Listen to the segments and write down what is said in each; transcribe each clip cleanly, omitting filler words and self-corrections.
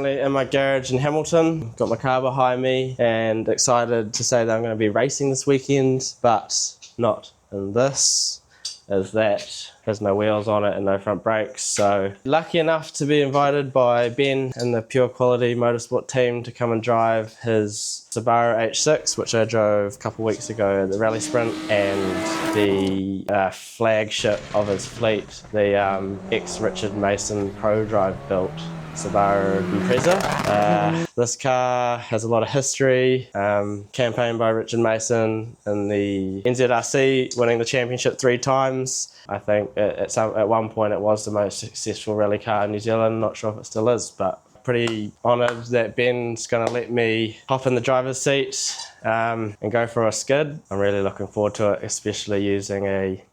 currently in my garage in Hamilton. Got my car behind me and excited to say that I'm going to be racing this weekend, but not in this, as that has no wheels on it and no front brakes. So lucky enough to be invited by Ben and the Pure Quality Motorsport team to come and drive his Subaru H6, which I drove a couple of weeks ago at the Rally Sprint, and the flagship of his fleet, the ex-Richard and Mason Prodrive built Subaru Impreza. This car has a lot of history, campaigned by Richard Mason in the NZRC, winning the championship 3 times. I think at one point it was the most successful rally car in New Zealand. Not sure if it still is, but pretty honoured that Ben's going to let me hop in the driver's seat and go for a skid. I'm really looking forward to it, especially using a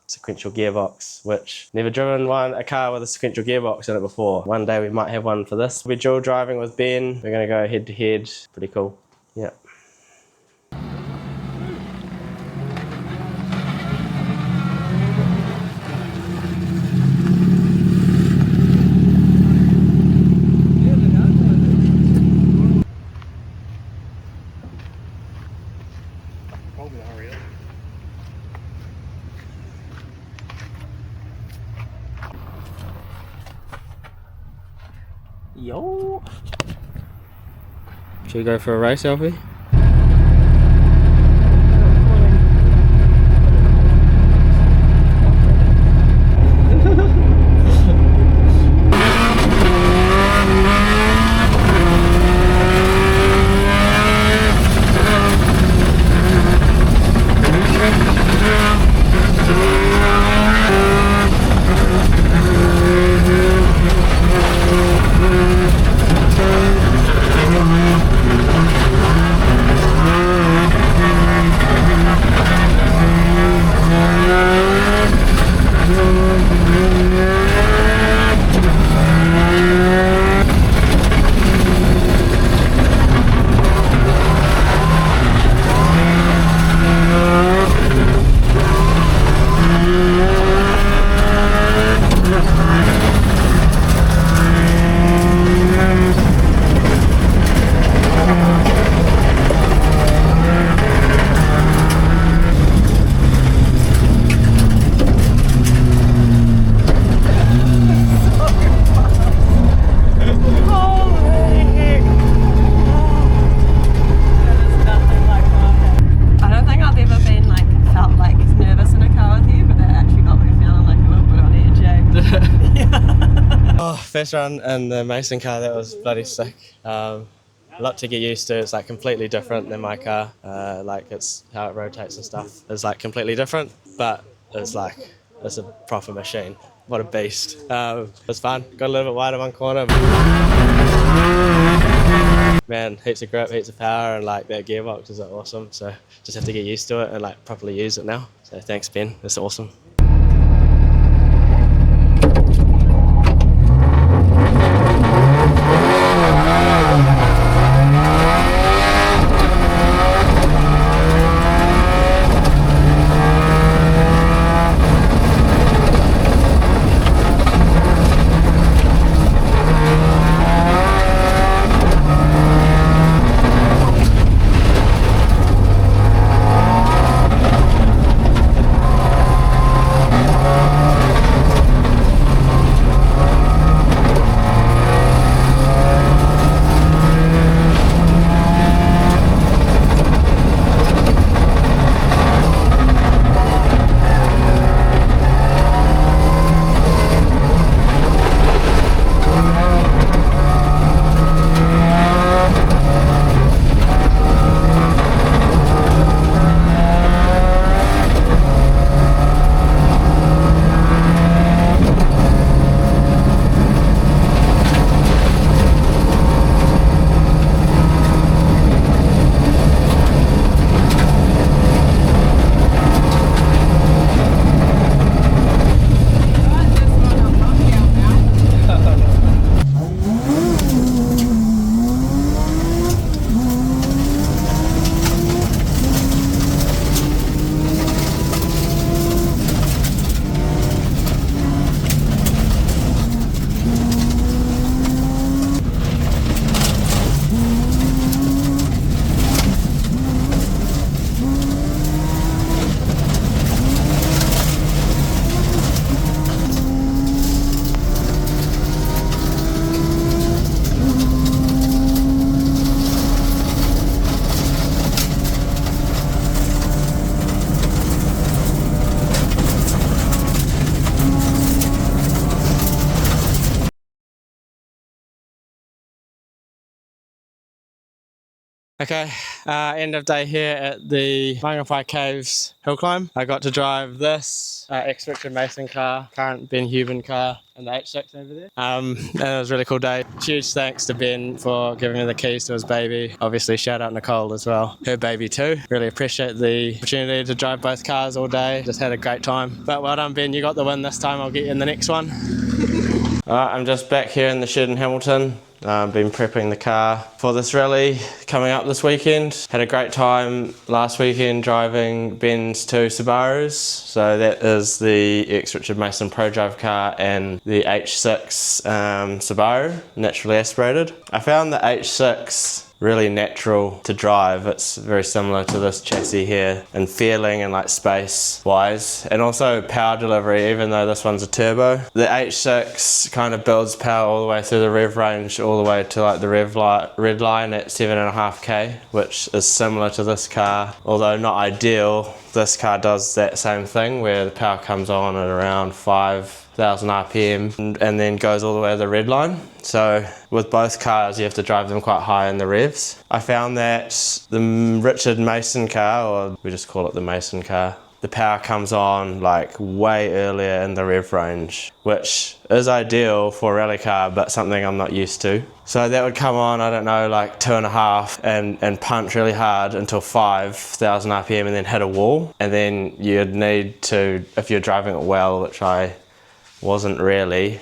sequential gearbox, which never driven a car with a sequential gearbox in it before. One day we might have one for this. We're dual driving with Ben. We're going to go head to head. Pretty cool. Yeah. Yo! Should we go for a race, Alfie? First run in the Mason car, that was bloody sick. A lot to get used to. It's like completely different than my car. Like it's how it rotates and stuff is like completely different, but it's a proper machine. What a beast. It was fun. Got a little bit wide in one corner. Man, heaps of grip, heaps of power, and like that gearbox is awesome. So just have to get used to it and like properly use it now. So thanks, Ben. It's awesome. Okay, end of day here at the Mangawhai Caves hill climb. I got to drive this Richard and Mason car, current Ben Huband car, and the H6 over there. And it was a really cool day. Huge thanks to Ben for giving me the keys to his baby. Obviously shout out Nicole as well, her baby too. Really appreciate the opportunity to drive both cars all day. Just had a great time. But well done Ben, you got the win this time. I'll get you in the next one. Alright, I'm just back here in the shed in Hamilton. Been prepping the car for this rally coming up this weekend. Had a great time last weekend driving Ben's two Subarus. So that is the Richard Mason Prodrive car and the H6 Subaru, naturally aspirated. I found the H6 really natural to drive. It's very similar to this chassis here in feeling and like space wise, and also power delivery, even though this one's a turbo. The H6 kind of builds power all the way through the rev range, all the way to like the red line at 7.5k, which is similar to this car, although not ideal. This car does that same thing where the power comes on at around 5,000 RPM and then goes all the way to the red line. So with both cars you have to drive them quite high in the revs. I found that the Richard Mason car, or we just call it the Mason car, the power comes on like way earlier in the rev range, which is ideal for a rally car but something I'm not used to. So that would come on, I don't know, like 2.5 and punch really hard until 5,000 RPM and then hit a wall. And then you'd need to, if you're driving it well, which I wasn't really,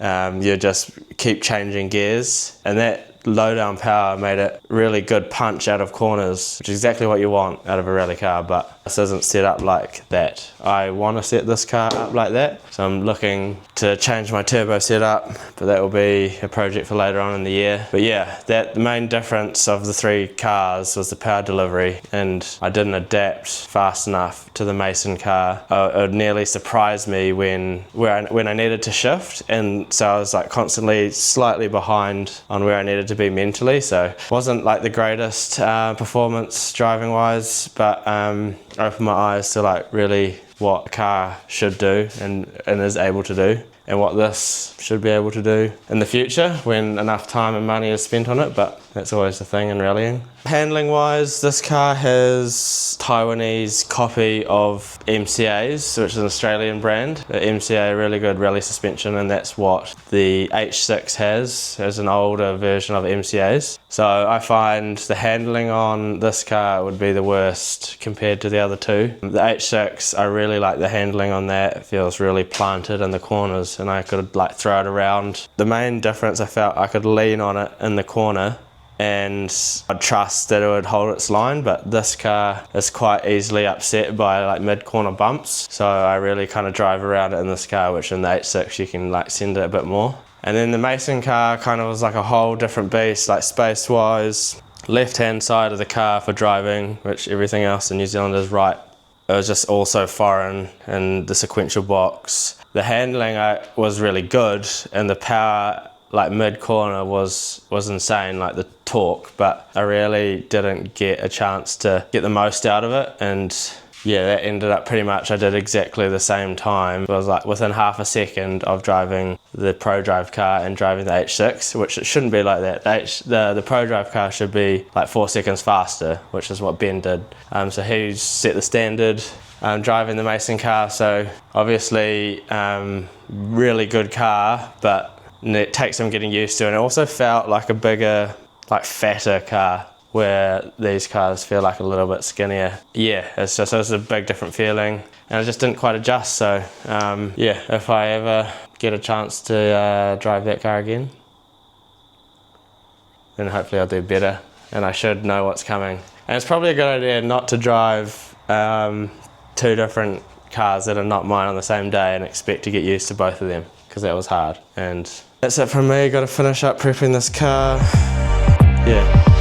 you just keep changing gears, and that low down power made it really good punch out of corners, which is exactly what you want out of a rally car, but this isn't set up like that. I want to set this car up like that, so I'm looking to change my turbo setup, but that will be a project for later on in the year. But yeah, the main difference of the three cars was the power delivery, and I didn't adapt fast enough to the Mason car. It nearly surprised me when I needed to shift, and so I was like constantly slightly behind on where I needed to be mentally, so wasn't like the greatest performance driving wise, but opened my eyes to like really what a car should do and is able to do, and what this should be able to do in the future when enough time and money is spent on it, but that's always the thing in rallying. Handling wise, this car has Taiwanese copy of MCA's, which is an Australian brand. The MCA, really good rally suspension, and that's what the H6 has as an older version of MCA's. So I find the handling on this car would be the worst compared to the other two. The H6, I really like the handling on that. It feels really planted in the corners, and I could like throw it around. The main difference, I felt I could lean on it in the corner and I'd trust that it would hold its line, but this car is quite easily upset by like mid-corner bumps, so I really kind of drive around it in this car, which in the H6 you can like send it a bit more. And then the Mason car kind of was like a whole different beast, like space wise. Left hand side of the car for driving, which everything else in New Zealand is right. It was just also foreign in the sequential box. The handling was really good, and the power like mid-corner was insane, like the torque, but I really didn't get a chance to get the most out of it, and yeah, that ended up pretty much, I did exactly the same time. It was like within half a second of driving the Prodrive car and driving the H6, which it shouldn't be like that. The Prodrive car should be like 4 seconds faster, which is what Ben did. So he set the standard driving the Mason car, so obviously really good car, but it takes some getting used to, and it also felt like a bigger, like fatter car, where these cars feel like a little bit skinnier. Yeah, it's a big different feeling, and I just didn't quite adjust. So yeah, if I ever get a chance to drive that car again, then hopefully I'll do better, and I should know what's coming. And it's probably a good idea not to drive two different cars that are not mine on the same day and expect to get used to both of them, because that was hard. And that's it from me. Got to finish up prepping this car. Yeah.